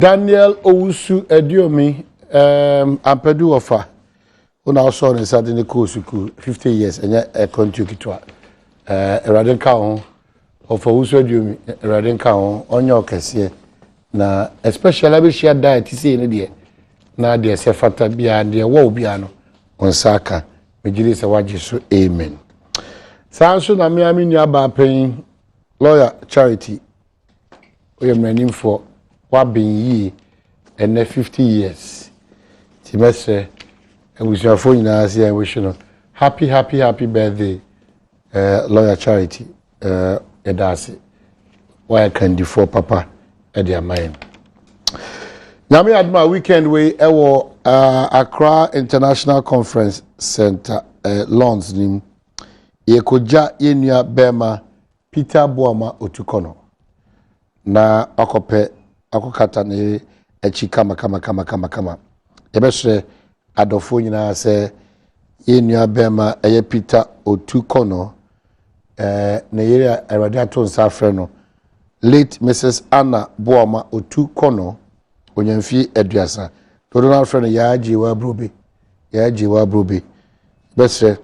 Daniel Owusu Ediomi ampedu ofa una also in Saturday Kosuku 50 years and a country kitwa Eraden Kaon of Owusu Ediomi Eraden Kaon onyo kese na especially abi share diet say ne de na de se fata bia de wo bia no onsaka mejiri se waje so amen sanso na me ami nua ba pen lawyer Charity oyemranim for what been ye and 50 years. Timestre and we shall phone us here and wish you happy birthday, lawyer Charity, Edasi. Why I can do for Papa at their mind. Now me had my weekend way Accra International Conference Center Lawns nim Yekoja Yenya Bema Peter Boama Otukono na akope akokata ne echi kama ebesre adofo nyina se yenua bema eye Peter Otukono na yere awade ato nsa afre no late Mrs. Anna Boama Otukono onyamfi aduasa to don afre no yaaji wa brobe besre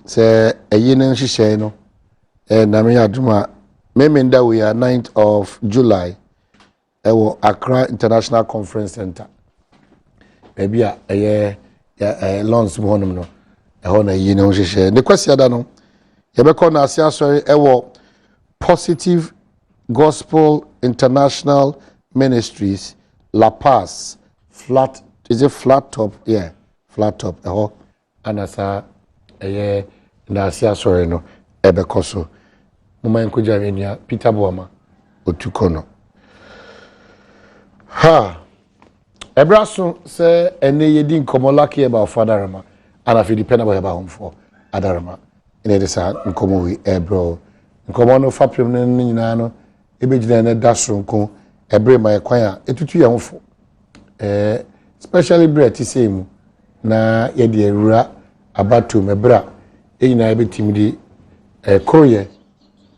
se eye ne nhihye no na me aduma memenda we are 9th of July ewo Accra International Conference Center baby a lawns mo honum no ho na yi ne ho hwehwe ne kwasi ada no ye be na asia sorry ewo Positive Gospel International Ministries La Paz flat top eho anasa na asia sorry no ebe koso mama enkoja wenia Peter Boama Otukono ha ebraso se ene yedi nkomo lucky about Father Rama and afi depend about home for Adarama ene de sa nkomo we ebro nkomo no fapem ne nyina no ebegina ne daso nko ebre ma ekwan a etutu ye hofo especially bread ti same na yedi ewura abato mebra enyina ebetimdi koye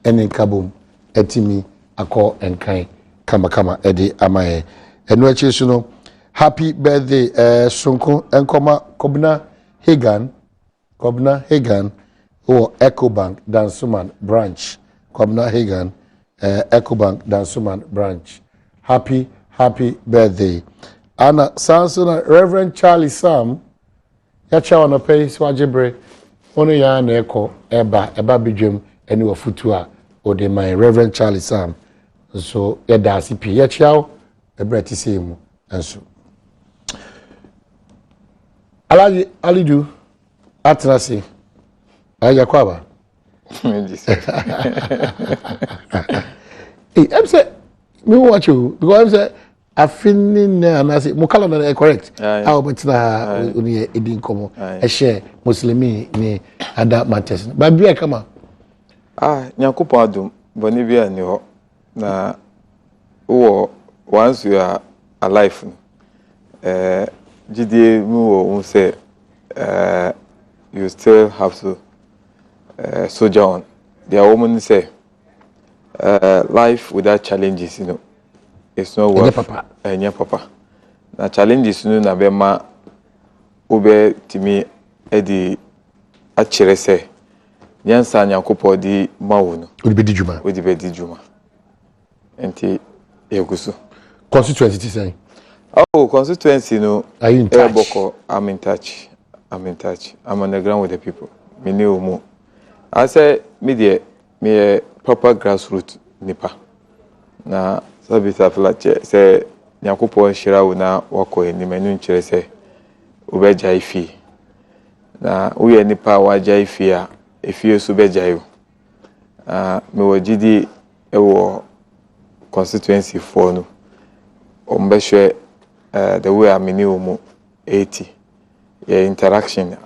ene kabom etimi akọ enkan kama edi amaye enu achi no happy birthday sonko enkoma Kobna Hagan or Ecobank Dansuman branch Kobna Hagan Ecobank Dansuman branch happy birthday ana Samson Reverend Charlie Sam ya cha ono pay swajebre ono ya na eko eba bidwem eni wa futu a ode my Reverend Charlie Sam so ya da CP ya chiao ebreti semu enso Alidu atrasi aya kwaba I'm say me watch you because I'm say I feeling and I say mo calendar correct how but na oni edin komo e share muslimi ni other matters but bia kama nyankopon adom boni bia ni ho na once you are alive GDA who say you still have to soldier on. There are women say life without challenges, it's not worth any papa. Na challenges na bema ube timi edi achere se nyansa nyankopɔ di mawo no odi bedi juma enti eguso constituency say oh constituency no are you in touch? I'm in touch I'm on the ground with the people me know mo I say me proper grassroots nipa na sabita flache say nyankopɔ hira wo na wakɔ ni manu nkyere say obeja ifi na wo ye nipa waja ifi a efie so beja yo me wajidi ewo constituency for no ombehwe the way I minimum 80 interaction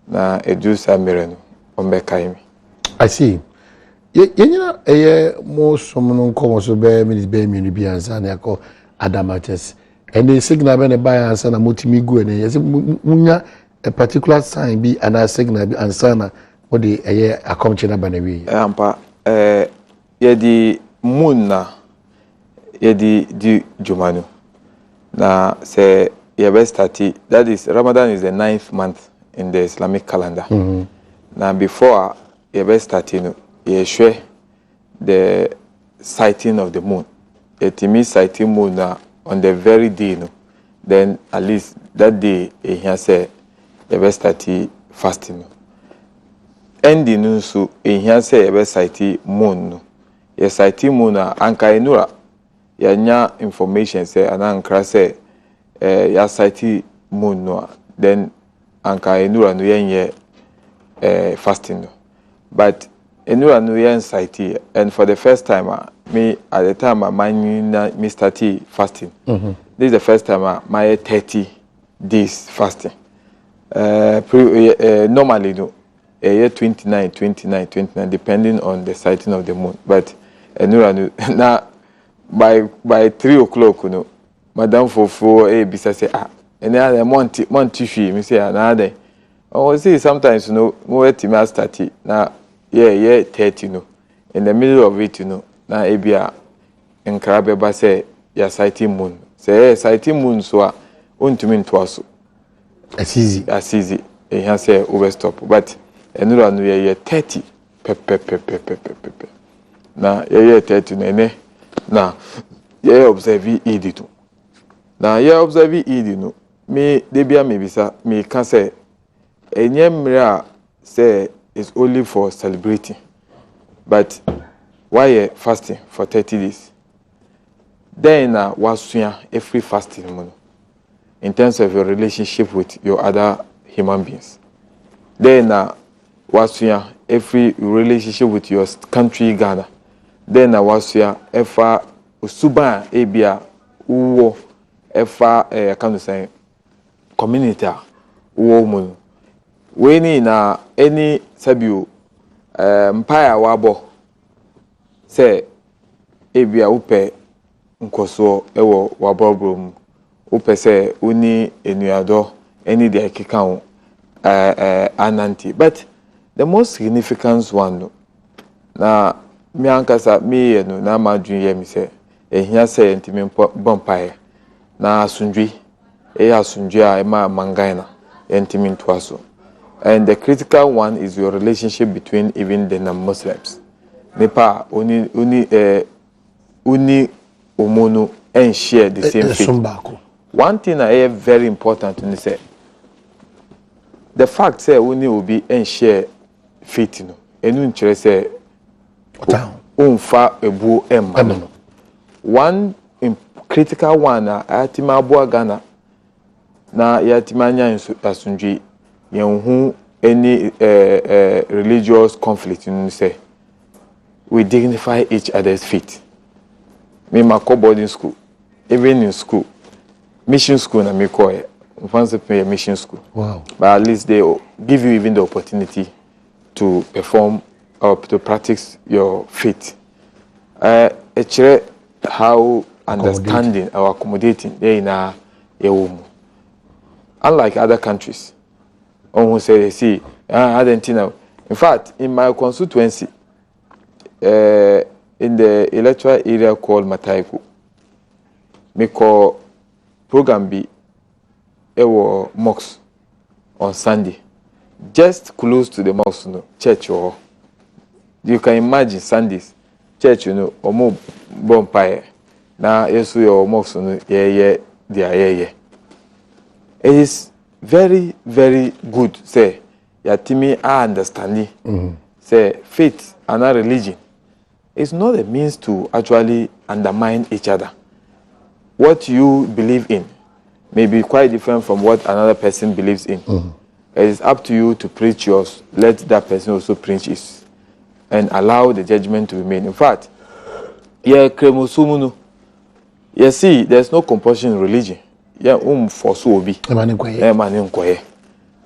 na edusa mireno ombekaimi I see yenyina mo somuno nkomo so be minutes be minu bi ansa na yakọ adamates and the signal be ne buy ansa na motimi gu ene yesi munya a particular sign bi and a signal bi ansa na what the akomche na ba na wi ampa ye di moon na ye di jumanu na say your best started. That is Ramadan is the 9th month in the Islamic calendar. Now before your best started, you share the sighting of the moon. It means sighting moon on the very day, then at least that day he say your best started fasting. Ending so he say your best sighting moon. Your sighting moon anka enura ya information say anankra say ya sighting moon no then anka enura no yenye fasting no. But enura no yen sighting, and for the first time me at the time me started fasting. This is the first time my 30 days fasting. Normally no a year 29 depending on the sighting of the moon, but now by 3 o'clock madam fofo bisa say and then monty fee me say another oh see sometimes we wait me start now yeah 30 in the middle of it now ebia nkra beba say ya sighting moon say sighting moon so ontumi ntoaso as easy e han say over stop, but enura no ye 30 pe na ye 30 nene na ye observe Eid too. Na ye observe Eid no me debia me bisa me can say enyemra say is only for celebrating, but why you fasting for 30 days? Then wasua every fasting in terms of your relationship with your other human beings. Then wasua every relationship with your country Ghana. Then wasua efa usuba ebia uwo efa I can say community uwo mu. We ni na any sabiu empire wabo say ebia upe nkoso ewo wabobrom upe say uni enuado any de keka ho ananti, but the most significant one na me ankasa me no na madwin ye mi say ehia say ntimi bompae na asundwi asundwi a ma mangana ntimi ntoaso. And the critical one is your relationship between even the non-Muslims. Nepa uni umunu and share the same faith. One thing I have very important to say, the fact say uni will be and share faith no. Enu nkyere say unfa ebu emma. One critical one atima abo Ghana na yatimanya asundwi who any religious conflict you say we dignify each other's faith. Me my boarding school, even in school, mission school na me call it. Fancy pay mission school. Wow. But at least they give you even the opportunity to perform or to practice your faith. It's how understanding or accommodating they in a unlike other countries. Who say, see, Argentina. In fact, in my constituency, in the electoral area called Mataiku, me call program be ewo mosque on Sunday, just close to the mosque, church or you can imagine Sundays, church, omo bonfire. Now, yes, your mosque, yeah. It is very, very good, say, yatimi understanding, say, faith and our religion is not a means to actually undermine each other. What you believe in may be quite different from what another person believes in. It is up to you to preach yours, let that person also preach his, and allow the judgment to be made. In fact, you see, there's no compulsion in religion. Force obi emani nkoye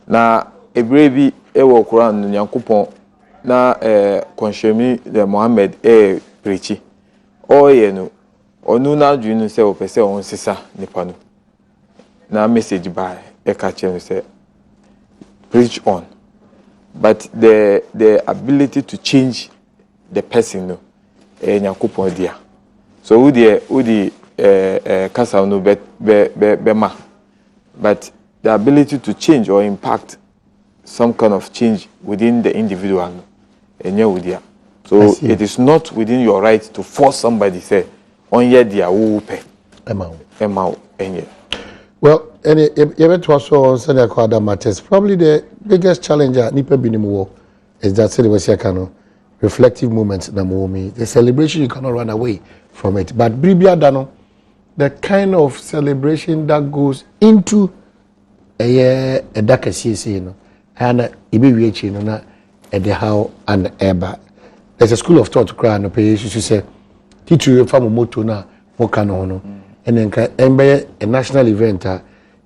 na ebrebi ewo Quran nyankopon na konshemi de Muhammad preachi oye no onu na dwunu se opese on sisa nipa no na message by ka chem say preach on, but the ability to change the person no nyankopon dia. So who the kasa no be ma, but the ability to change or impact some kind of change within the individual no. So it is not within your right to force somebody say on ye dia wo pe emao enye. Well, any event was so senior kwada matters. Probably the biggest challenge nipa binim is that say the reflective moments na momi. The celebration you cannot run away from it. But Bribia Dano, the kind of celebration that goes into a dark CC, and ibi na the how and eba. There's a school of thought to cry and pay. She said, teach you from moto na mokano no, and then embe a national event.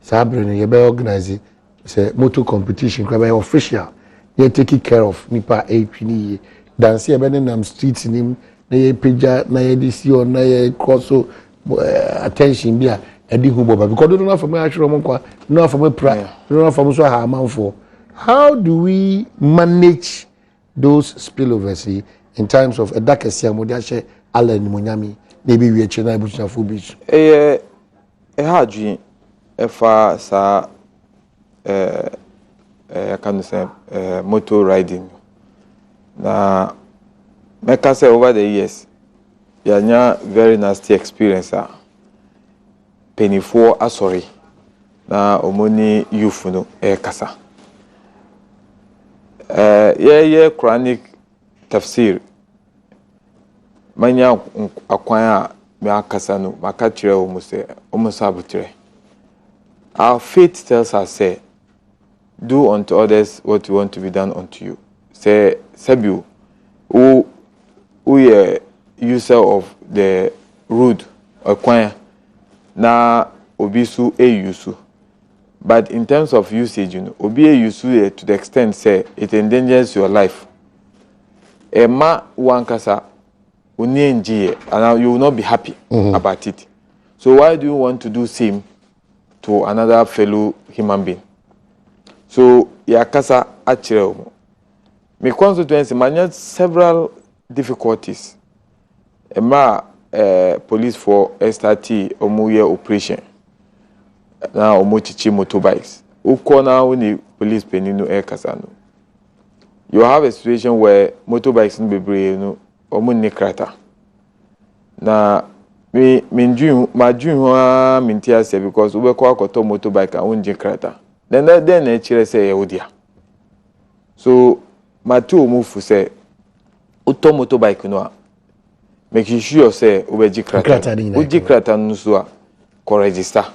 Sabrin, you be organizing say moto competition. By official, you taking care of nipa APNI. Dance ye be nam streets in him. Na ye pija, na ye DC or na ye cross attention bia. Edi hubo because don't know for me actually mo no for me pride, don't know for me so ha for. How do we manage those spillovers in terms of a dark sia mo dia she ala ni monyami maybe we eche na ibuchafo beach Hajj efa sa can say motor riding na make say over the years yanya very nasty experience penifo asori na omoni youth no kasa ye Quranic tafsir manya akwan me akasa no maka kire omusabutre. Our faith tells us say do unto others what you want to be done unto you. Say sabu who ye user of the road akwan na obisu yusu. But in terms of usage, obi yusu to the extent say it endangers your life. Ema wankasa unyenji and you will not be happy about it. So why do you want to do same to another fellow human being? So yakasa achireo. My constituency managed several difficulties. Ema police for SRT omuye operation. Now omochichi motorbikes. Uko na uni police peninu kasano. You have a situation where motorbikes no bebre no omo ne krata. Na me madwin ho mintia say because we ko akoto motorbike and unje krata. Then na chire say yewodia. So matu move say uto motorbike no make sure say obeji krata. Uji krata no so ko register.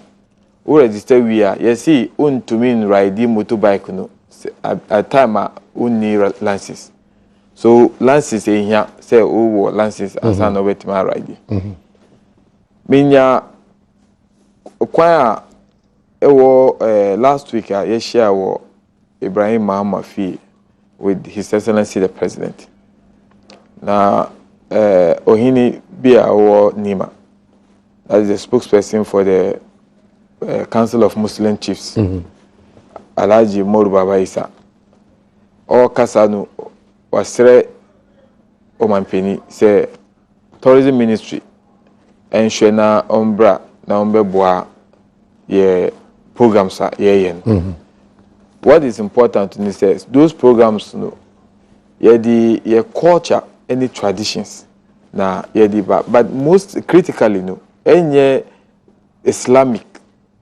O register we are you see to mean ride motorbike no at time only license. So license here say license as an obetima ride. Minya kwa last week I share Ibrahim Mahama Fi with His Excellency the President. Na Ohini Bia or Nima, that is the spokesperson for the Council of Muslim Chiefs. Alaji Moru Baba Isa. O Kasanu wasre Omampeni say tourism ministry and Shena Ombra na Ombeboa ye programs are ye. What is important to me says those programs no ye culture any traditions na ye but most critically no any Islamic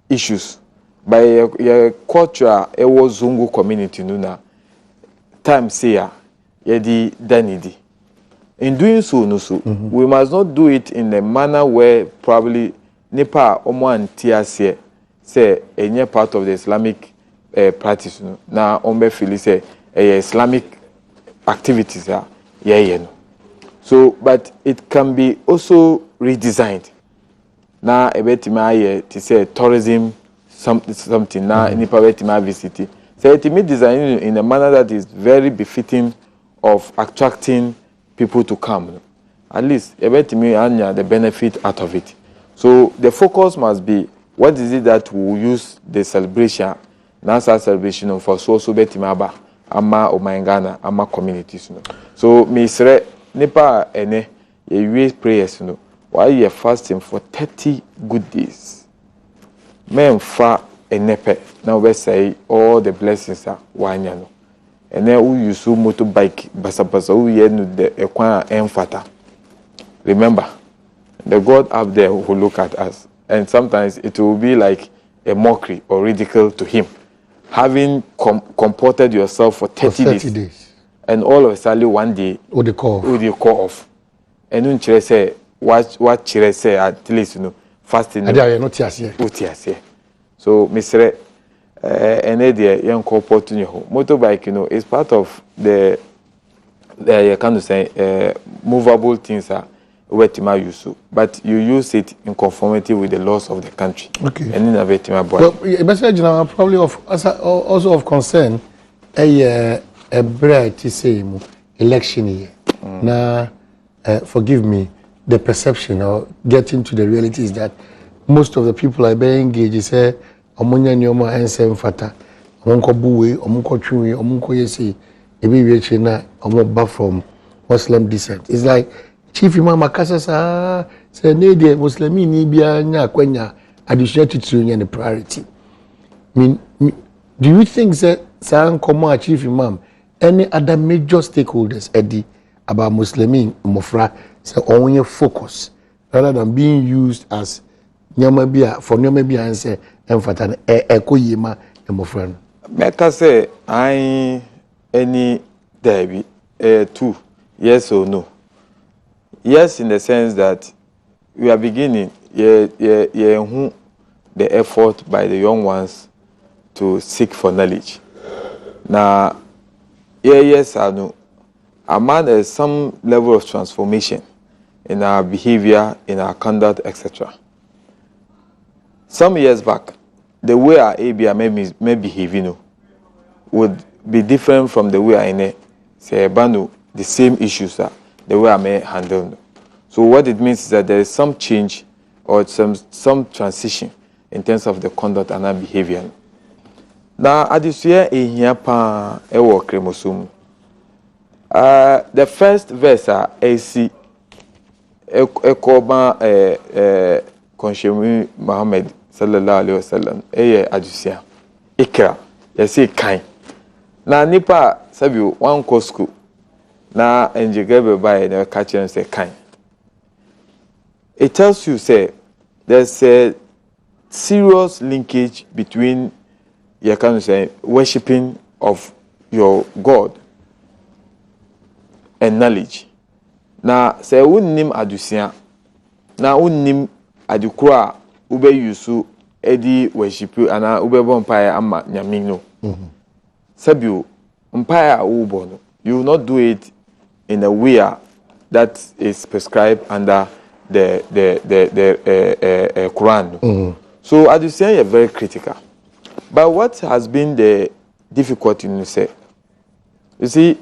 issues by your culture it was Zongo community no time say yedi danidi. In doing so we must not do it in a manner where probably Nepal omo antiase say any part of the Islamic practice no na ombe feel say Islamic activities no. So but it can be also redesigned. Na ebetima to say tourism something na nipa betima visit. So it may design in a manner that is very befitting of attracting people to come. At least ebetimi anya the benefit out of it. So the focus must be what is it that we will use the celebration, NASA celebration for so betima ba ama omangana ama communities no. So misre nipa ene ye prayers no. while you're fasting for 30 good days. Men fa a nepe. Now we say all the blessings are wanyano. And then we use motorbike basa we the ekwan enfata. Remember, the God up there who look at us, and sometimes it will be like a mockery or ridicule to him, having comported yourself for 30 days, and all of a sudden one day, would you call off? And when you say what you say at least fasting. I dare not here. So, Mr. And idea young couple to your motorbike, is part of the you can say movable things are wetima use, but you use it in conformity with the laws of the country. Okay. And in a wetima boy. Well, message now probably also of concern. A bright to say election year. Now, forgive me, the perception or getting to the reality is that most of the people are being engaged. Say, omunya nyoma ensem fata, omunko buwe, omunko chunwe, omunko yesi. Ebi weche na omunba from Muslim descent. It's like Chief Imam Akasa say ne Muslimi ni bia nya kwenya additional to the priority. Do you think that Sankomo Chief Imam any other major stakeholders Eddie about Muslimin Mofra say only focus rather than being used as nyamabia for nyamabia and say emfata ekoyema Mofra no? Meka say I any there two yes or no. Yes, in the sense that we are beginning, the effort by the young ones to seek for knowledge. Now, yes, I know. Among there's some level of transformation in our behavior, in our conduct, etc. Some years back, the way our ABI may behave, would be different from the way I know. Say, the same issues are. The way I may handle. So what it means is that there is some change or some transition in terms of the conduct and our behavior. Now, adisua ehia pa ewo kremosum. The first verse AC ekoba konshemi Muhammad sallallahu alaihi wasallam adisua ikra yesi kan. Na nipa sabi one ko school na enjigebe by the catcher say kind. It tells you say there's a serious linkage between you can say worshipping of your God and knowledge. Na say unnim adusia na unnim adukura ube yusu edi worship ana ube bompire ama nyamino. Sabiu umpire ubono. You will not do it in a way that is prescribed under the Quran. So as you say, you're very critical. But what has been the difficulty in say? You see,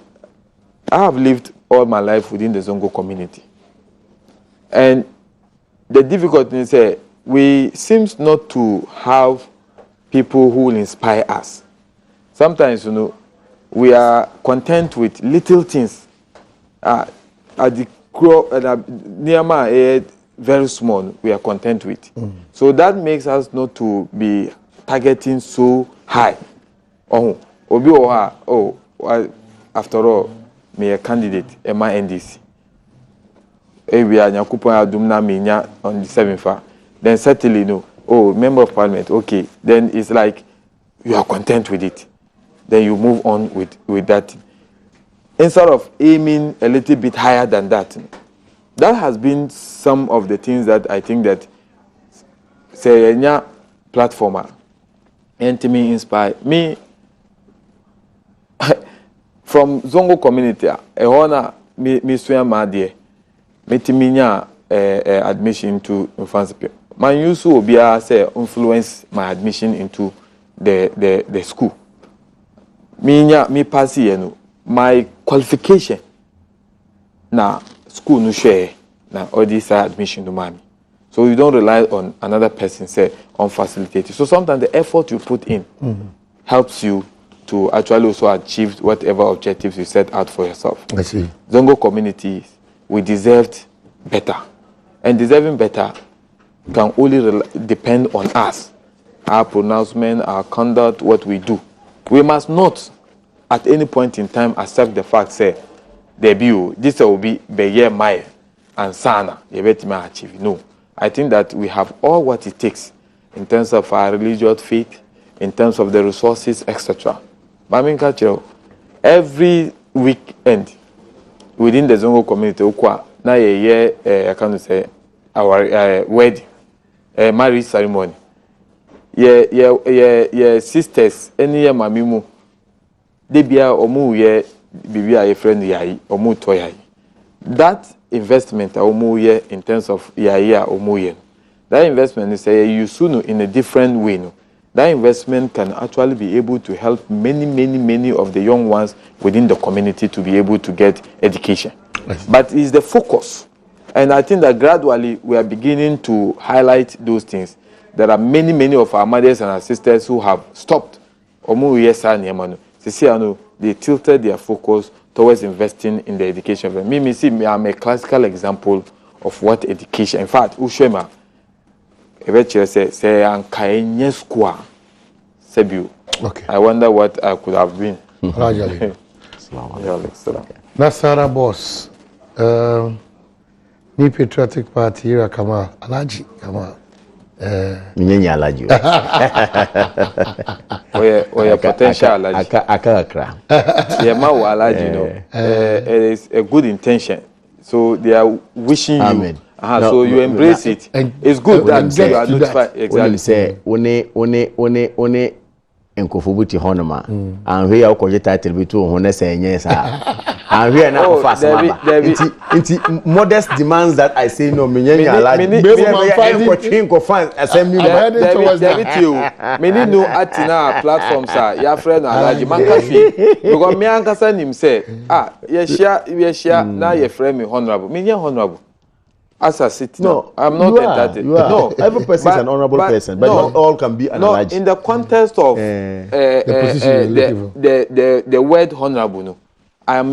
I have lived all my life within the Zongo community. And the difficulty is say we seems not to have people who will inspire us. Sometimes, we are content with little things. At the near very small, we are content with. So that makes us not to be targeting so high. After all, me a candidate, my NDC. We are Adom na minya on the 7th. Then certainly member of parliament. Okay, then it's like you are content with it. Then you move on with that. Instead of aiming a little bit higher than that. That has been some of the things that I think that say a platformer and to me inspire me from Zongo community. A honor me swim my dear. Me timinya admission to infancy. My use will be say influence my admission into the school. Me pass here my qualification na school no share na all this admission to mommy. So you don't rely on another person say on facilitating. So sometimes the effort you put in helps you to actually also achieve whatever objectives you set out for yourself. I see. Zongo communities, we deserved better. and deserving better can only depend on us, our pronouncement, our conduct, what we do. We must not, at any point in time, accept the fact, say, debut, this will be Beye Mai and Sana, achieve. No. I think that we have all what it takes in terms of our religious faith, in terms of the resources, etc. But I mean, every weekend within the Zongo community, now I can say our wedding, marriage ceremony. Yeah, sisters, any year mamimu, they be omu ye bibi a friend yai omu toyai. That investment omu ye in terms of yai omu ye. That investment is you soon in a different way. No? That investment can actually be able to help many of the young ones within the community to be able to get education. But it's the focus. And I think that gradually we are beginning to highlight those things. There are many of our mothers and our sisters who have stopped. They tilted their focus towards investing in the education. I'm a classical example of what education. In fact, Ushema, okay. I wonder what I could have been. Nasara boss, New Patriotic Party, here Kamal, Alaji Kamal. Minyanya Alaji. Oye potential Alaji. Akakra. Yeah, ma Alaji, no. It is a good intention. So they are wishing you. So you embrace it. It's good that you are notified. Exactly. Say, one enkofubuti honoma. And we are going title between honest and yes. And we are now fast. It's modest demands that I say no. Minyanya Alaji. Many no atina platforms are your friend Alaji Mankafi. Because me and Kasan him say, yes, now your friend me honorable. Me honorable. As a city, no, I'm not entitled. No, every person is an honorable person, but not all can be an Alaji. In the context of the word honorable, no, I'm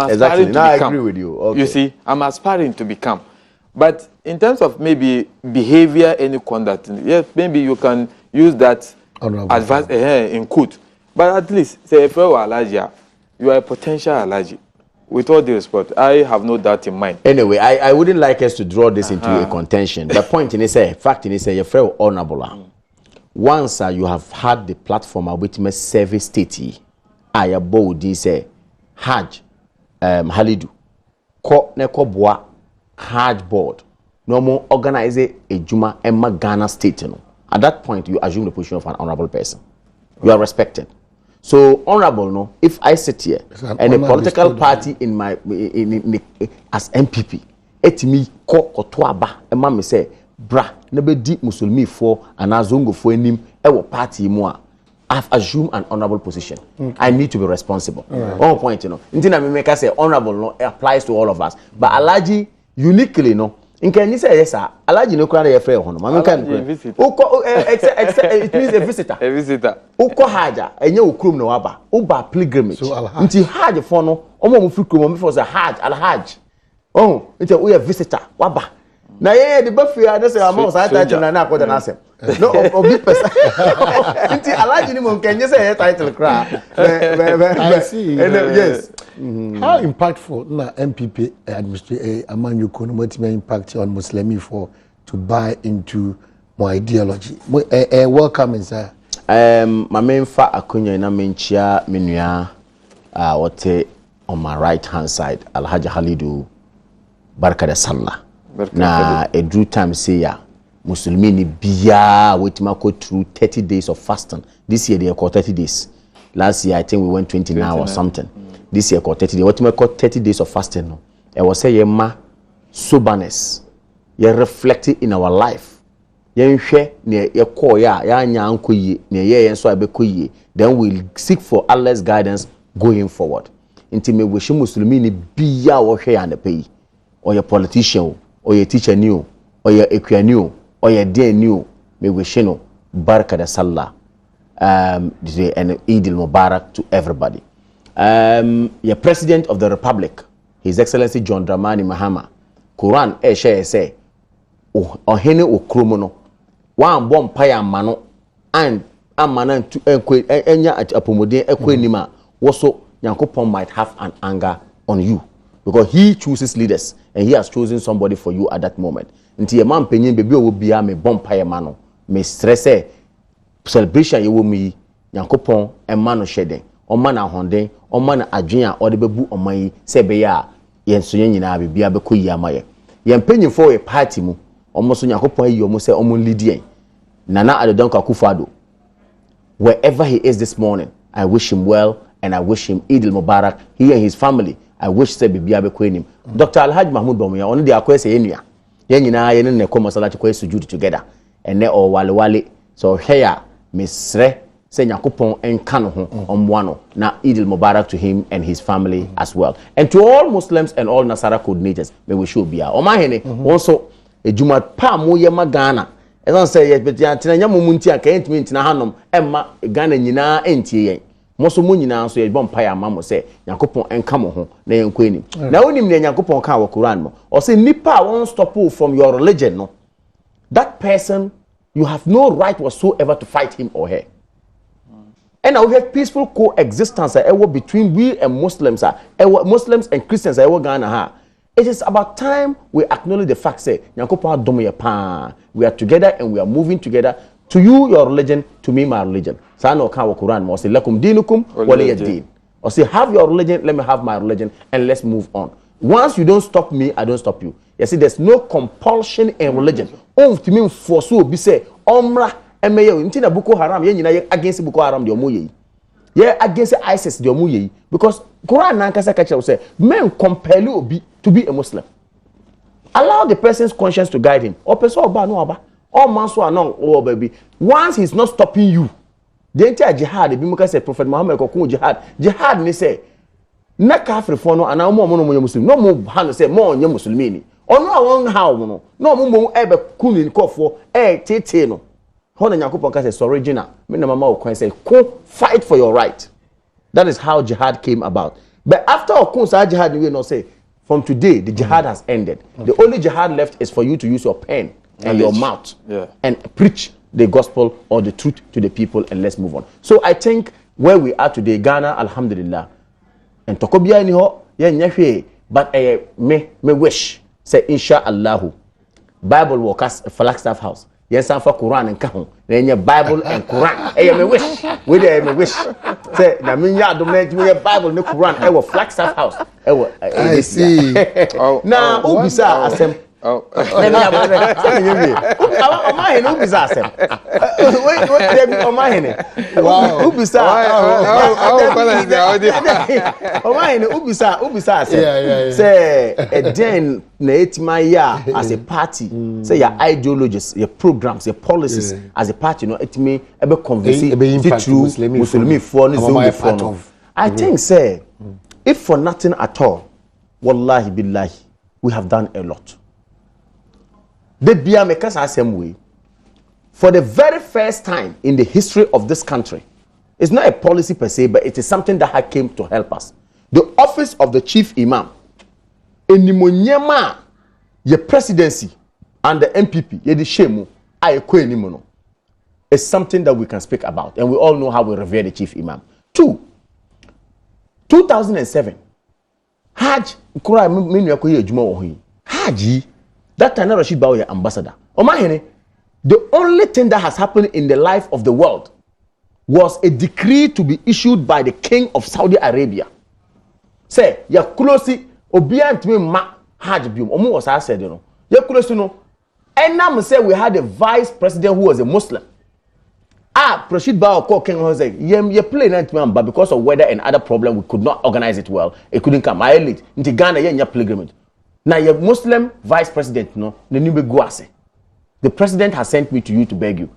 aspiring to become. I agree with you. Okay. You see, I'm aspiring to become. But in terms of maybe behavior, any conduct, yes, maybe you can use that advice in quote. But at least, say if you are Alaji, you are a potential Alaji. With all due respect, I have no doubt in mind. Anyway, I wouldn't like us to draw this into a contention. The point in it, fact in it, you're very honorable. Once you have had the platform which may service state, I abode this Hajj, Halidu, Neko Boa, Hajj board, no more organize a Juma Emma Ghana state. At that point, you assume the position of an honorable person. You are respected. So honorable, no. If I sit here and a political party in my as MPP, et me ko kotoaba, e ma me say, bra, nebe di musulmi for and Zongo for him, ewo party moi. I've assumed an honorable position. Okay. I need to be responsible. One point, Intina me make say honorable, no, it applies to all of us. But Alaji uniquely, no. In can you say yes, sir? Alaji no crowd a friend hono. Mami kan it means a visitor. A visitor. Uko haja enye ukrum no waba. Uba pilgrimage. Nti hajj for no omo mo fi krum mo for say hajj al-hajj. Oh, nti we a visitor waba. Na ye the bafia na say among say title na na akoda na asem. No obi person. Nti Alaji ni mo can you say title cra. I see. Yes. How impactful na MPP administration among you could impact on Muslimi for to buy into my ideology? Welcome, sir. My main fa akunya na menchia menua wote on my right hand side Alhaji Halidu Barka da Sallah. Na a due time say ya Muslimi ni biya wetima go through 30 days of fasting. This year they call 30 days. Last year I think we went 29 or something. This year called 30 days. What we call 30 days of fasting. No, I was say ma soberness. You reflected in our life. You share ne you call ya nya anko yi ne ye so abeko yi. Then we'll seek for Allah's guidance going forward. Inti me wish Muslimi ni biya wo hwe ya na pay. Or your politician, or your teacher new, or your equia new, or your day new. Me wish no Barka da Sallah. And Eid al-Mubarak to everybody. Your President of the Republic, His Excellency John Dramani Mahama, Quran share say ohene okromo no wan bom paya amano and amana to enya apomodin ekwanima woso Nyankopon might have an anger on you because he chooses leaders and he has chosen somebody for you at that moment. Nti ye man penyin bebi owo bia me bom paya mano me stress celebration ye wo mi Nyankopon emma no hyeden oma na honden oma na adwen a ode bebu oman yi se be ya yenso nyina bibia be koyi amaye ye penyin for a party mu omo so Nyankopon yi omo se omo lead yen Nana Adom Akufo-Addo wherever he is this morning I wish him well and I wish him Eid al-Mubarak he and his family I wish se bibia be koyi Dr. Alhaji Mahmoud Bamuya ono de akwese enua ye nyina ye ne ko masalachi ko sujud together ene o wale so here misre say Nyankopon enka no ho omwa na Eid al-Mubarak to him and his family as well and to all Muslims and all Nasara coordinators may we show bia o ma hene also ejuma pa mo ye magana esan say ye betia tina nya mumunti aka entimi ntina hanom emma Ghana nyina entie yen moso mu nyina so ye bom pa ya mamo say Nyankopon enka mo ho na yenko enim na onim ne Nyankopon ka wa Quran mo o say nipa won stop you from your religion no that person you have no right whatsoever to fight him or her. And now we have peaceful coexistence between we and Muslims, Muslims and Christians. It is about time we acknowledge the fact that we are together and we are moving together. To you, your religion, to me, my religion. So no Quran or say lakum dinukum waliyad-din. Or say have your religion, let me have my religion, and let's move on. Once you don't stop me, I don't stop you. You see, there's no compulsion in religion. To me, for so be say omra. Ntina Boko Haram ye nyina against Boko Haram de omoye ye against ISIS de omoye because Quran na nkasa ka say men compel obi to be a Muslim. Allow the person's conscience to guide him. O person oba no oba all man so anon oh baby once he's not stopping you the entire jihad be muka say Prophet Muhammad ko jihad ni say na kafir fo no ana mo no Muslim no mo han say mo onye Muslimini ono awon how no mo ebe kuni kofo tete no Hona Nyankopon ka say original. Me na mama okwan say go fight for your right. That is how jihad came about. But after okun sa jihad we no say from today the jihad has ended. The only jihad left is for you to use your pen and your mouth and preach the gospel or the truth to the people and let's move on. So I think where we are today Ghana alhamdulillah and tokobia ni ho ye nyahwe but me wish say inshallah Bible workers Flagstaff House yes, I'm for Quran and Kahun. Then your Bible and Quran. Hey, me wish. We there, me wish. Say, na me ya do me Bible and Quran. I will Flagstaff House. I see. Now, who bisa asem? Oh, let me have it. My who bisa asem? Wait, my hen. Wow. Who bisa? Balance the audio. My who bisa asem? Yeah. Say, then na etimaya as a party. Say your ideologies, your programs, your policies as a party. You know, it may ebe convince through Muslim for Zongo for. I think say, if for nothing at all, wallahi billahi, we have done a lot. The beer makers are the same way. For the very first time in the history of this country, it's not a policy per se, but it is something that came to help us. The office of the chief imam, enimonyama, your presidency, and the MPP, yedi shemu, ayekwe enimono, is something that we can speak about, and we all know how we revere the chief imam. 2007, Hajj, Hajj. That time, Rashid Bawa, ambassador. The only thing that has happened in the life of the world was a decree to be issued by the king of Saudi Arabia. Say, ya closely, obedient me ma Hajj bium. Omo was I said, you know. Ya closely no. And now say we had a vice president who was a Muslim. Rashid Bawa called King and said, "You play but because of weather and other problems, we could not organize it well. It couldn't come. I lead into Ghana, ya pilgrimage." Now your Muslim vice president, no, the president has sent me to you to beg you.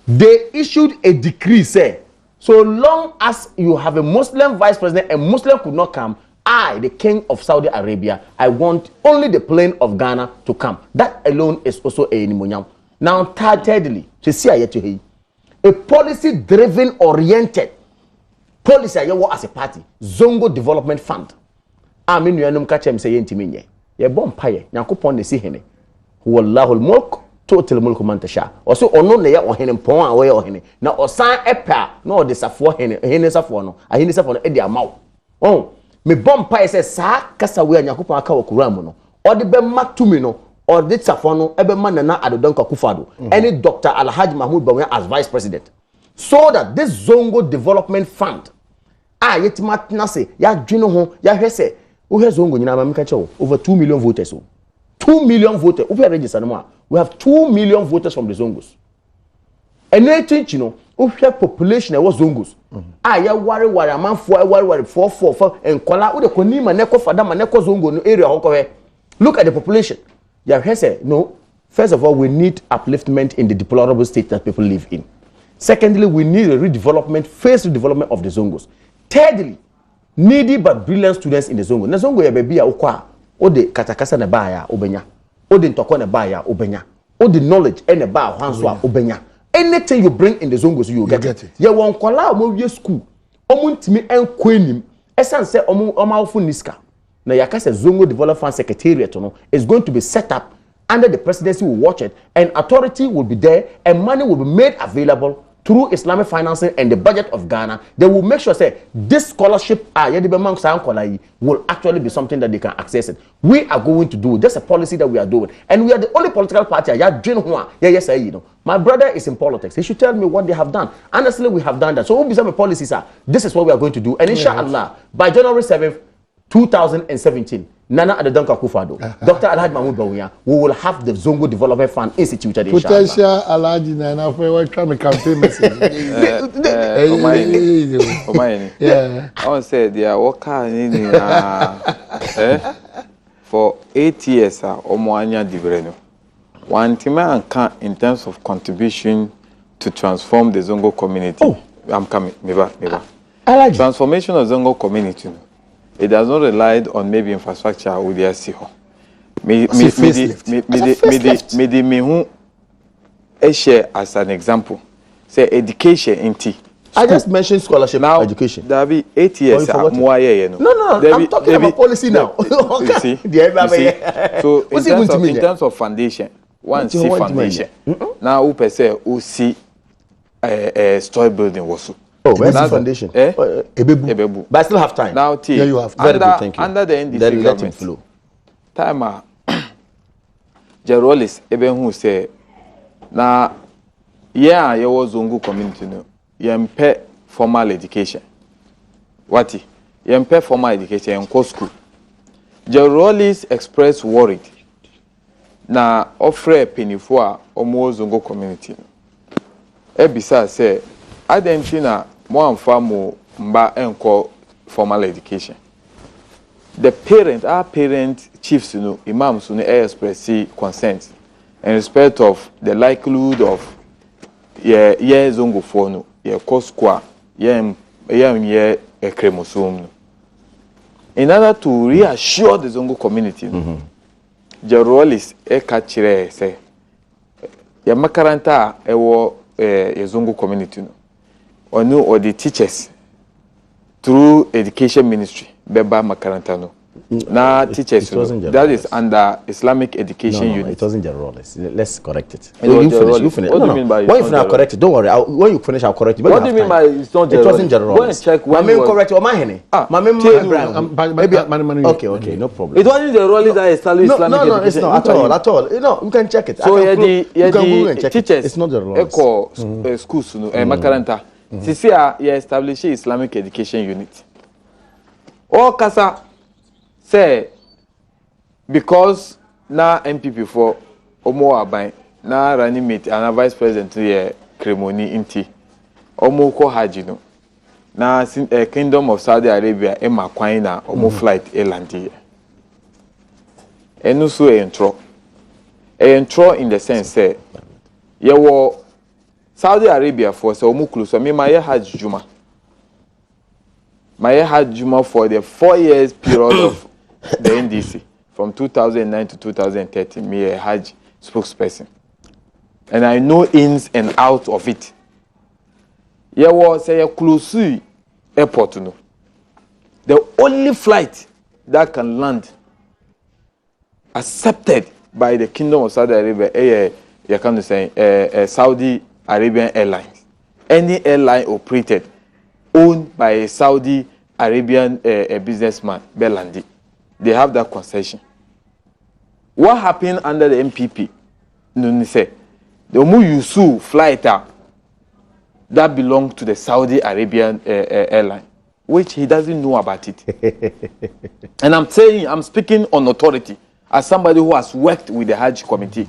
They issued a decree, say, so long as you have a Muslim vice president and Muslim could not come, I, the king of Saudi Arabia, I want only the plane of Ghana to come. That alone is also a nimonyam. Now, thirdly, a policy-driven, oriented policy as a party, Zongo Development Fund. I mean, you know, catch him saying to me, ye bom paye Yakupon de si hene wallahu mulk total mulku man tasha oso ono na ye ohene pon a wo ye ohene na osan epa na o de safo hene safo no ahene safo no e de amaw oh me bom paye se sa kasa we Yakupon aka wo Quran mu no o de be matumi no o de safo no e be man na Adom Kakufado any Dr. Alhaji Mahmoud Bawumia as vice president so that this Zongo development fund yetima tnase ya dwene ho ya hwese wo hwe Zongo nyina ma meka chewo over 2 million voters 2 million voters we register no ma we have 2 million voters from the Zongos and you know we have population was Zongos ya ware amanfo ware 4 enkola wo de koni ma neko fada ma neko Zongo no area ho ko look at the population ya hwese no first of all we need upliftment in the deplorable state that people live in. Secondly, we need a redevelopment, phase redevelopment of the Zongos. Thirdly, needy but brilliant students in the Zongo. Na Zongo ya baby ya ukwa, o de katakasa na ba ya obenya, o de ntoko na ba ya obenya, o de knowledge ene ba hanswa obenya. Anything you bring in the Zongos, you get it. Ya wankola omo wie school, omo ntimi enkwenim, esan se omo ofu niska. Na yakase Zongo Development Secretariat no is going to be set up under the presidency will watch it and authority will be there and money will be made available through Islamic financing and the budget of Ghana. They will make sure say this scholarship will actually be something that they can access it. We are going to do that's a policy that we are doing and we are the only political party my brother is in politics. He should tell me what they have done. Honestly, we have done that. So what some policies are this is what we are going to do and inshallah by January 7th 2017 Nana Adom Kakufado, Dr. Alhaji Mahmoud Bawumia, we will have the Zongo Development Fund instituted. Potential Alhaji Nana for a campaign message. Yeah, I want to say they are working for 8 years. Omoanya Divreno. One team in terms of contribution to transform the Zongo community. Oh. I'm coming. Meba. Transformation of Zongo community. It does not rely on maybe infrastructure with the SCO. Share as an example. Say education in T. I just mentioned scholarship now. Education. There be 8 years. No, I'm talking about policy now. You see? So in terms of foundation, one see foundation. Now who per se who see story building also. Oh, where's the foundation? Ebebu. But I still have time. Now, yeah, you have. Very good, thank you. Under the NDC then government, let it flow. Time, Jerolis Eben who say, now, yeah, you was Zongo community, no, you pay formal education. What? You pay formal education in co school. Jerolis expressed worried. Now, offer a penny for almost Zongo community. Ebisa say, Argentina. More farm mba enko formal education. The parent, our parent chiefs, imams, express consent in respect of the likelihood of Zongo for Koskwa, Kremosum. In order to reassure the Zongo community, Jerolis Ekachire say, Makaranta ewo Zongo community. Or the teachers through education ministry, Beba Makarantano. Now teachers, that is under Islamic education unit. It wasn't Jerolis. Let's correct it. You finish. What do you mean by when you finish, I'll correct it. Don't worry. When you finish, I'll correct it. What do you mean by it's not Jerolis? It wasn't Jerolis. Go and check when my correct it. My henny. Maybe. Okay, no problem. It wasn't Jerolis that established Islamic education. No, it's not at all. You know, you can check it. So you can teachers. It's not Jerolis. Echo schools, Makaranta. Sisia, you establish Islamic education unit. All Kasa say because now MPP for Omo Abai, now running mate and vice president here Kremoni Inti, Omo ko Hajj no. Now Kingdom of Saudi Arabia Emma Kwaina Omo flight Elandi. And also intro in the sense say you were Saudi Arabia for so muklu so me my Hajj Juma. My Hajj Juma for the 4 years period of the NDC from 2009 to 2013 me a Hajj spokesperson. And I know ins and outs of it. Yeah was a close airport no. The only flight that can land accepted by the Kingdom of Saudi Arabia, you can say Saudi Arabian Airlines. Any airline operated, owned by a Saudi Arabian businessman, Belandi, they have that concession. What happened under the MPP? No, say the Yusu flight that belonged to the Saudi Arabian airline, which he doesn't know about it. And I'm speaking on authority as somebody who has worked with the Hajj committee.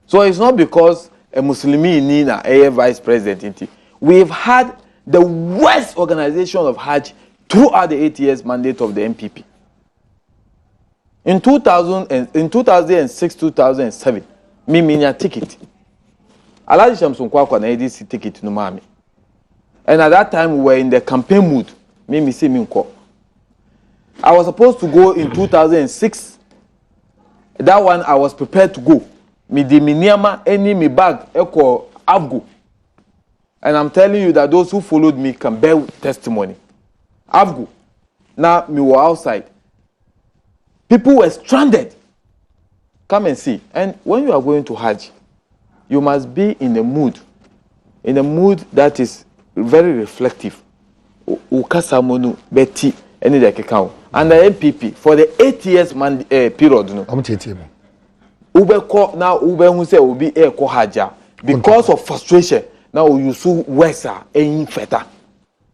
So it's not because a Muslimi Nina, a vice president, we've had the worst organization of Hajj throughout the 8 years mandate of the MPP. In 2006, 2007, me minya ticket. Alaji Shamsun Kwakwa na ADC ticket no mami. And at that time we were in the campaign mood. Me say me nko. I was supposed to go in 2006. That one I was prepared to go. Me di miniama any me bag eko Afgo. And I'm telling you that those who followed me can bear testimony. Afgo. Now me were outside. People were stranded. Come and see. And when you are going to Hajj, you must be in a mood that is very reflective. Ukasamonu beti any de kekao. And the MPP for the 8 years period, no. Ubeko now ube who say will be eko Hajja because of frustration. Now you so wesa e feta.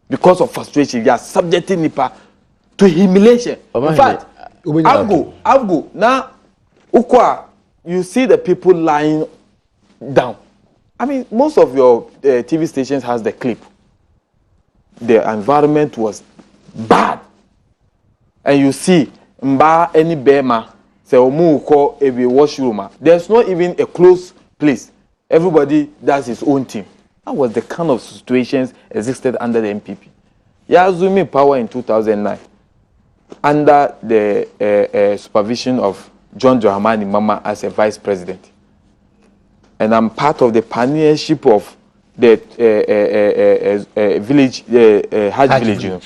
Because of frustration, you are subjecting Nipa to humiliation. In fact, Afgo. Now, Ukwa, you see the people lying down. I mean, most of your TV stations has the clip. The environment was bad. And you see, mba any bema, say omu uko ebi washroom. There's not even a close place. Everybody does his own thing. That was the kind of situations existed under the MPP. Yazumi power in 2009. Under the supervision of John Dramani Mama as a vice president. And I'm part of the pioneership of the village, Hajj village, you know.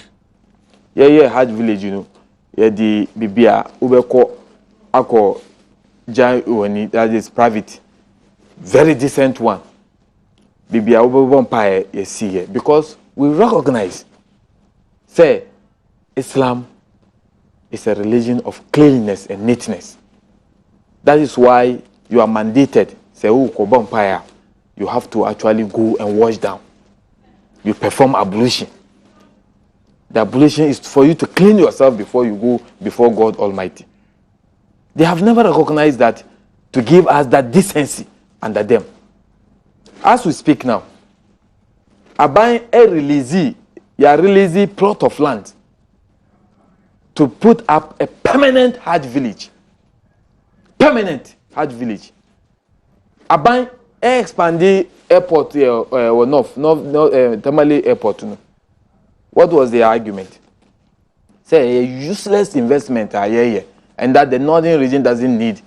Yeah, Hajj village, you know. Yeah, the Bibia, Ubeko, Ako, Jai Uwani, that is private. Very decent one. Bibia, Ubeko Empire, you see here. Because we recognize, say, Islam is a religion of cleanliness and neatness. That is why you are mandated, say, Empire, you have to actually go and wash down. You perform ablution. The ablution is for you to clean yourself before you go before God Almighty. They have never recognized that to give us that decency under them. As we speak now, I buy a release plot of land to put up a permanent Hajj village. Permanent Hajj village. I buy a expanded airport or Tamale airport. What was the argument? Say a useless investment and that the northern region doesn't need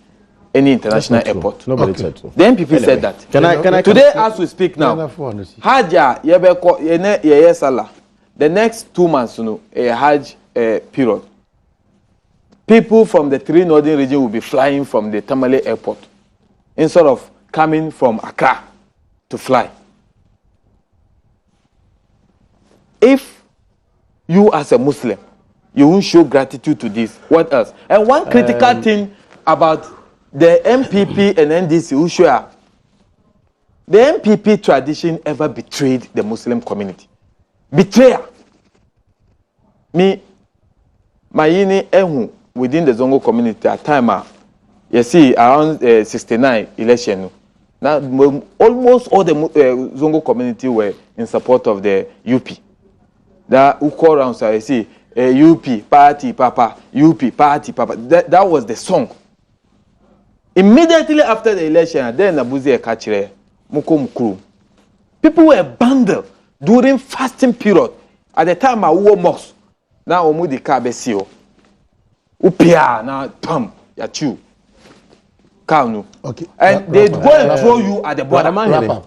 any international airport. Nobody said so. Then people said that. Can I today, as we speak now, Hajj the next 2 months, a Hajj period. People from the 3 northern region will be flying from the Tamale airport instead of coming from Accra to fly. If you as a Muslim, you won't show gratitude to this, what else? And one critical thing about the MPP and NDC, who share, the MPP tradition ever betrayed the Muslim community. Betrayal. Me, Mayini Ehu, within the Zongo community at time, you see, around 69 election. Now, almost all the Zongo community were in support of the UP. That who call around, so I see, UP, party, papa, UP, party, papa. That was the song. Immediately after the election, then Abuzi Ekachire, Muko Mukuru. People were bundled during fasting period. At the time, I wore mosque. Now, Omudi Kabesio. Upia, now, Tom, Yachu. Kanu. Okay. And they'd go and throw you at the border.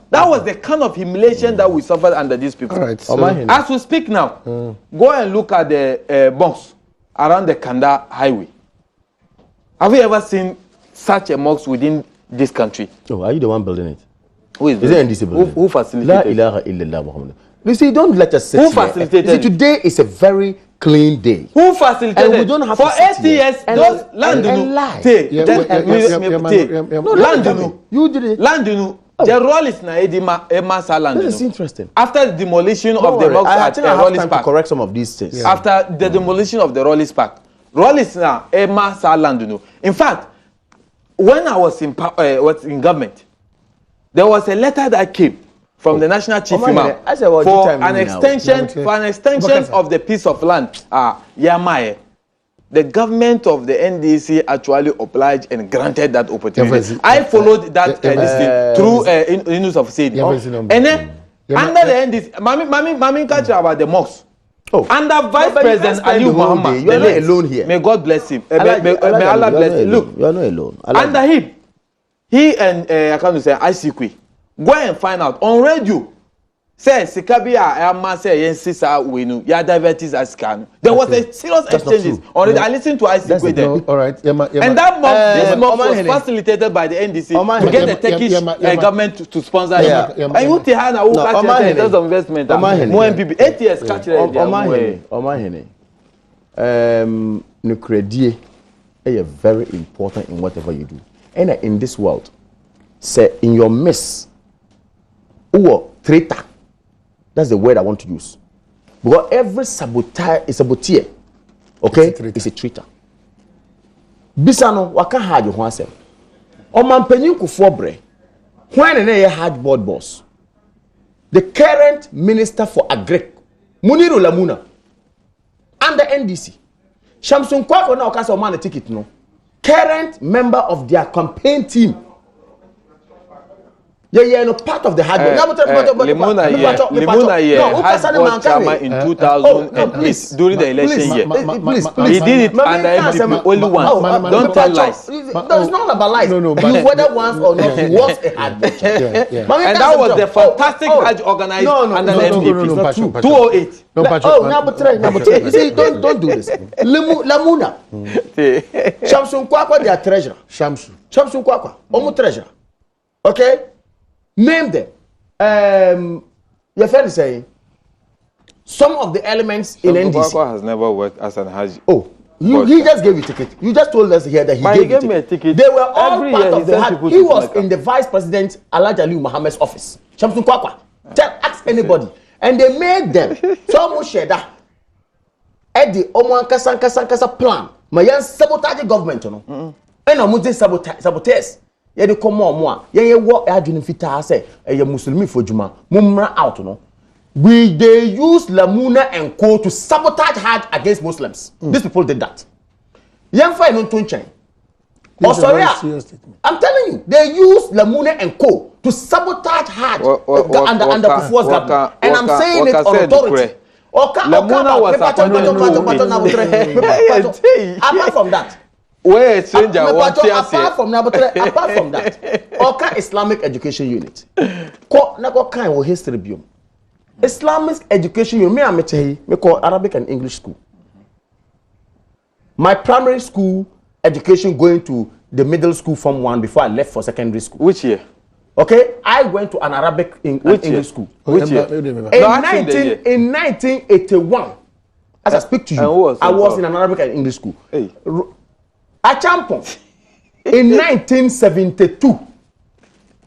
That was the kind of humiliation that we suffered under these people. Right, so as we speak now, go and look at the bombs around the Kanda highway. Have you ever seen such a mosque within this country? Oh, are you the one building it? Who is it NDC building? Who facilitated? La ilaha illallah Muhammad. You see, don't let us sit Who here. facilitated? You see, today is a very clean day. Who facilitated? And we don't have for to sit 80 years. Those land and lie. Land you did it. Land the role is na Emasa land. This is interesting. After the demolition of the mosque I at think I have time Park, to correct some of these things. Yeah. After the demolition of the Rollis Park, Rollis now Emasa land. In fact, when I was in government, there was a letter that came from the national chief imam for an extension of the piece of land. Yamae. The government of the NDC actually obliged and granted that opportunity. I followed that through news of Said. And then under the NDC, Mami catch about the mosque. Under Vice President Ali Muhammad, you are not alone here. May God bless him. May Allah bless him. Look, you are not alone. Under him, he and I can't say ICQ. Go and find out on radio. Say Sikabia, Emma say Yensisa Winu, ya divertis as can. There was a serious exchanges. Already, I listened to ICQ there. All right, and that this month was facilitated by the NDC to get the Turkish government to sponsor it. And you Tihana who catch in terms of investment. More MPP 8 years catch it. Nucredie is very important in whatever you do. And in this world, say in your midst, or traitor. That's the word I want to use. Because every saboteur, okay, is a traitor. Bisano, waka hard you want to say. Oman penyu kufobre. When a hard board boss. The current minister for Agric, Muniru Lamuna, under NDC. Shamsun Kwako na okasa oman a ticket no. Current member of their campaign team. Yeah, no part of the Hajj. Limona Hajj chairman in 2008 during the election year. Please. He did it under MPP only once. Don't tell lies. It's not about lies. No, whether once or not, he was a Hajj. And that was the fantastic Hajj organized under the MPP. 208. Number three. You see, don't do this. Lamuna. Shamsun Kwakwa, their treasurer. Shamsun Kwakwa, Omu treasurer. Okay? Name them. Your friend is saying some of the elements in NDC. Kwakwa has never worked as an Hajj. Oh, he just gave you a ticket. You just told us here that he gave me a ticket. They were all part of the Hajj. He was in the Vice President Alhaji Ali Muhammad's office. Shamsun Kwakwa. Ask anybody. And they made them. So much share that. Eddie Omo Kasa plan. My sabotage government, you know. And I'm going to sabotage. Ye de come on ye wo adwene fitaa say ye muslimi for juma mumra out no they use Lamuna and Co to sabotage Hajj against Muslims. These people did that. Young fine on Tunchen. Oh sorry, I'm telling you, they use Lamuna and Co to sabotage Hajj under Kufuor's government. And I'm saying it on authority. Lamuna was apart from that. Where a stranger apart from that, Oka Islamic Education Unit. What kind of history biome? Islamic Education Unit. Me call Arabic and English school. My primary school education going to the middle school from 1 before I left for secondary school. Which year? Okay, I went to an Arabic English school. Which year? In 1981, as I speak to you, I was in an Arabic and English school. Hey. Achampon, in 1972,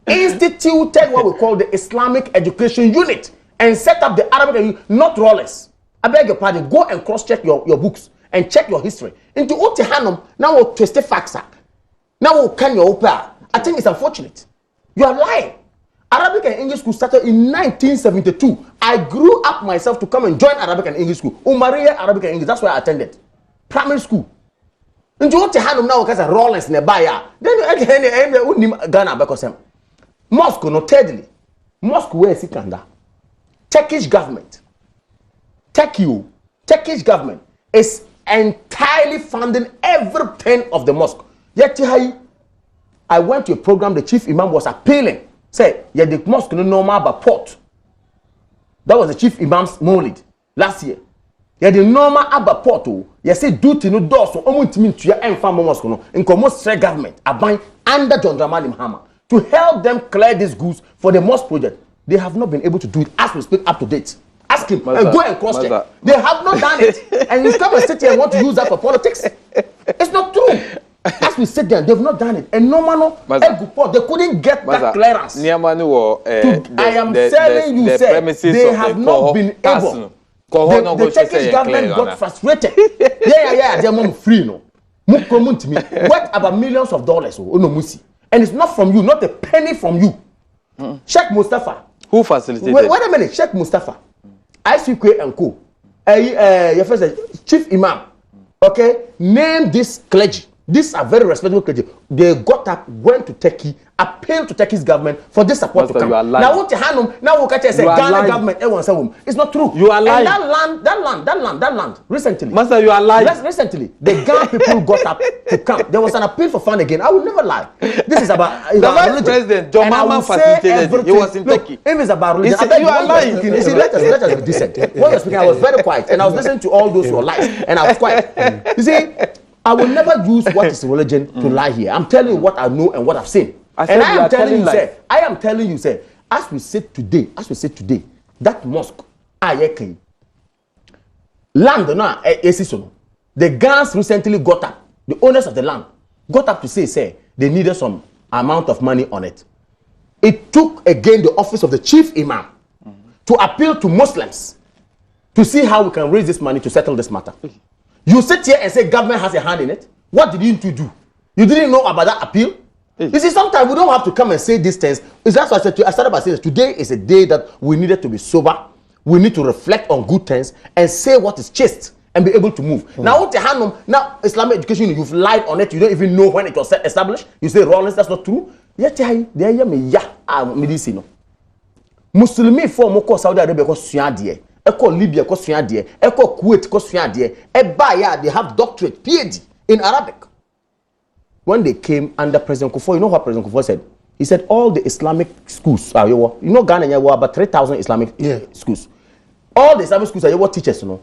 instituted what we call the Islamic Education Unit and set up the Arabic, not rollers. I beg your pardon, go and cross-check your books and check your history. Into Utihanum, now we'll twist the facts. Now we'll can your opera. I think it's unfortunate. You are lying. Arabic and English school started in 1972. I grew up myself to come and join Arabic and English school. Umaria Arabic and English, that's where I attended. Primary school. Into Utihanum now because rollers nearby. Then you Ghana because mosque no thirdly. Mosque where is it under? Turkish government. Turkish government is entirely funding everything of the mosque. Yet I went to a program, the chief imam was appealing. Say, yeah, the mosque no normal but port. That was the chief imam's maulid last year. Yeah, the normal aba porto. You say duty no door so omuntimi ntua emfa mosque no. Nkomo stre government aban under John Dramani Mahama to help them clear these goods for the mosque project. They have not been able to do it as we speak up to date. Ask him and go and cross check. They have not done it. And you come and sit here and want to use that for politics. It's not true. As we sit there, they've not done it. And no man, they couldn't get that clearance. I am telling you, sir, they have not been able. The Turkish government got frustrated. Yeah, they're free, no. What about millions of dollars? And it's not from you, not a penny from you. Sheikh Mustafa. Who facilitated? Wait a minute, Sheikh Mustafa. ICQ and Co. Your first Chief Imam. Okay, name this clergy. These are very respectable clergy. They got up, went to Turkey, appealed to Turkey's government for this support to come. Now what you handle? Now we catch say Ghana government. Everyone say it's not true. You are lying. And that land. Recently, Master, you are lying. Recently, the Ghana people got up to come. There was an appeal for fund again. I will never lie. This is about the vice president John Mahama facilitated it. He was in Turkey. If it's about religion, you are lying. Let us be decent. When you're speaking, I was very quiet and I was listening to all those who are lies and I was quiet. You see. I will never use what is religion to lie here. I'm telling you what I know and what I've seen. I am telling you, sir, as we sit today, that mosque, land now, the Ghanaians recently got up, the owners of the land, got up to say, they needed some amount of money on it. It took again the office of the chief imam to appeal to Muslims to see how we can raise this money to settle this matter. You sit here and say government has a hand in it. What did you do? You didn't know about that appeal? You see, sometimes we don't have to come and say these things. That's why I started by saying today is a day that we needed to be sober. We need to reflect on good things and say what is chaste and be able to move. Now, Islamic education, you've lied on it. You don't even know when it was established. You say wrongness, that's not true. Muslimi for Moko Saudi Arabia because Echo Libya, Echo Kuwait, they have doctorate, PhD in Arabic. When they came under President Kufuor, you know what President Kufuor said? He said all the Islamic schools, you know Ghana, there were about 3,000 Islamic schools. All the Islamic schools are teachers, you know.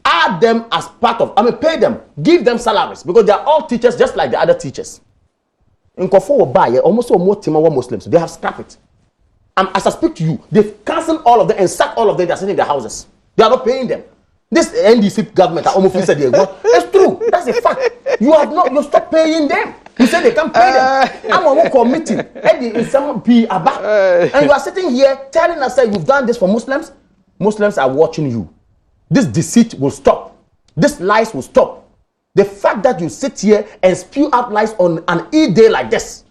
Add them as part of, pay them, give them salaries because they are all teachers just like the other teachers. In Kufuor will buy almost more Timawa Muslims, so they have scrapped it. As I speak to you, they've cancelled all of them and sacked all of them. They're sitting in their houses. They are not paying them. This NDC government are almost said it's true. That's a fact. You stop paying them. You say they can't pay them. I'm on a committee. And you are sitting here telling us that you've done this for Muslims. Muslims are watching you. This deceit will stop. This lies will stop. The fact that you sit here and spew out lies on an E-day like this,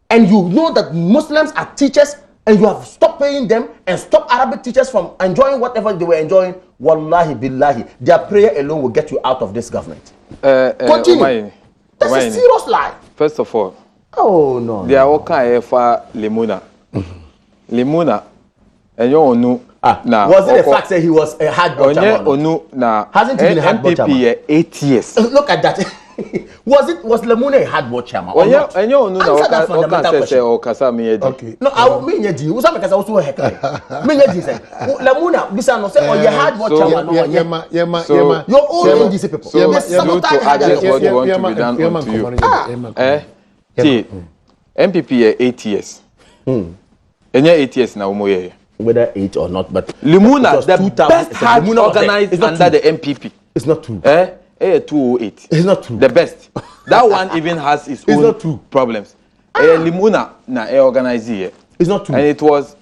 and you know that Muslims are teachers, and you have stopped paying them and stopped Arabic teachers from enjoying whatever they were enjoying, wallahi billahi, their prayer alone will get you out of this government. Continue. That's a serious lie. First of all, they are all kind of Limuna. Limuna, and you know, was it the fact that he was a hard boy chairman? Hasn't he been a hard boy chairman? 8 years. Look at that. Was Lemuna a hard boy chairman? And you know, answer that fundamental question. Okay. No, I mean, you was because I was so heckling. Me say Lemuna, this are not say or you hard boy chairman. Your own NDC people. So you to address what you want to be done onto you. See, MPP 8 years. And 8 years now, whether 8 or not, but Limuna, the best Hajj organized under the MPP. It's not true. 208. It's not true. The best. That one even has its own problems. Limuna organized here. It's not true. And it was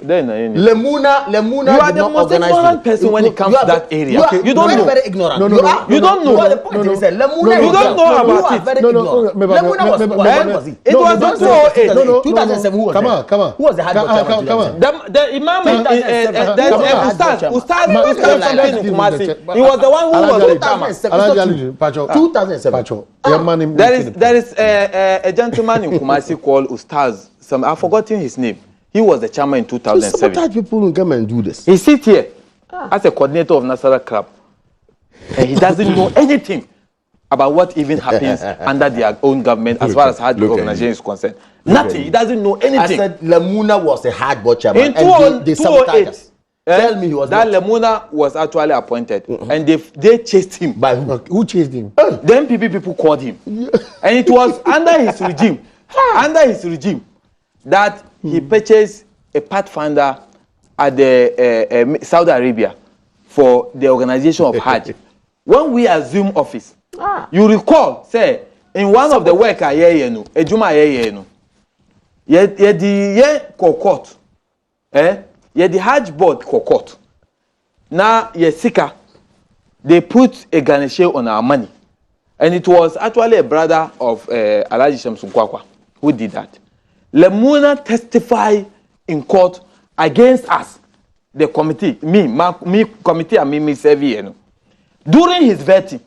then Lemuna. You are the most ignorant person when it comes to that area. You don't know. Very ignorant. You don't know. The point is that Lemuna. You don't know about it. Very ignorant. Lemuna was when was it? It was not 208. 2007. Who was there? Come on. Who was the hard boy chairman? The Imam Ustaz something in Kumasi. He was the one who was the chairman. 2007. There is a gentleman in Kumasi called Ustaz. I've forgotten his name. He was the chairman in 2007. Sometimes people will come and do this. He sits here as a coordinator of Nasara Club, and he doesn't know anything about what even happens under their own government as far as Hajj organization is concerned. Nothing. He doesn't know anything. I said Lemuna was a hard boy chairman. In 2008, Tell me he was that not. Lemuna was actually appointed, and they chased him. By who? Who chased him? Then people called him, and it was under his regime, that he purchased a pathfinder at the Saudi Arabia for the organization of Hajj. When we assumed office, you recall, say, in one of the work I hear no, ejuma hear no, ye the court, ye the Hajj board court. Now ye sika, they put a garnish on our money, and it was actually a brother of Alhaji Shamsu Kwakwa who did that. Lemuna testified in court against us, the committee, me committee and me serving. During his vetting,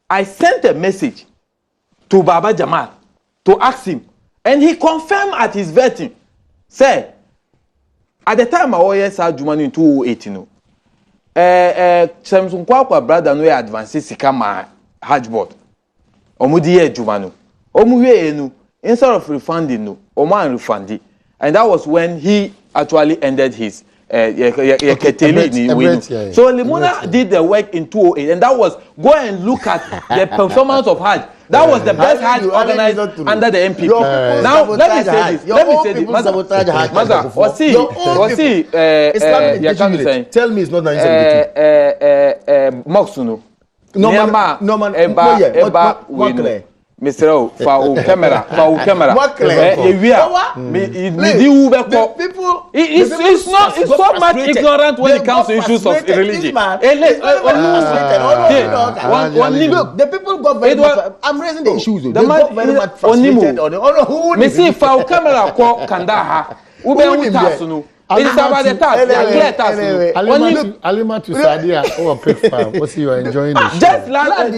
I sent a message to Baba Jamal to ask him, and he confirmed at his vetting. Say, at the time I was at Jumani in 2018, Samson Kwakwa brother no advances sikama Hajj board. Omudiye Jumanu. Omuye enu instead of refunding no, Oman refunded, and that was when he actually ended his. So Lemuna did the work in 2008, and that was go and look at the performance of Hajj. That was the best Hajj organized under the MPP. Now let me say this. Maza, Islamic. Tell me it's not 1972. Moxuno. No man. Eba Mr. O, for camera. It's so much ignorant when it comes to issues of religion. Look, the people got very much. I'm raising the issues. They got very much frustrated on it. Oh no, who? For camera, Kandaha. It's about the task. Alima to Sadia or Pig Farm. What's you are enjoying the show? Just like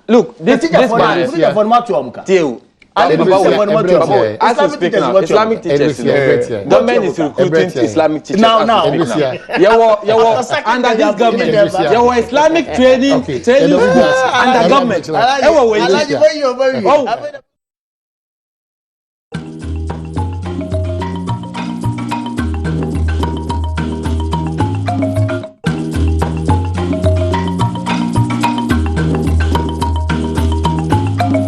look, this man is here. Islamic teachers. Government is recruiting Islamic teachers. Now. Under this government, your Islamic training under government.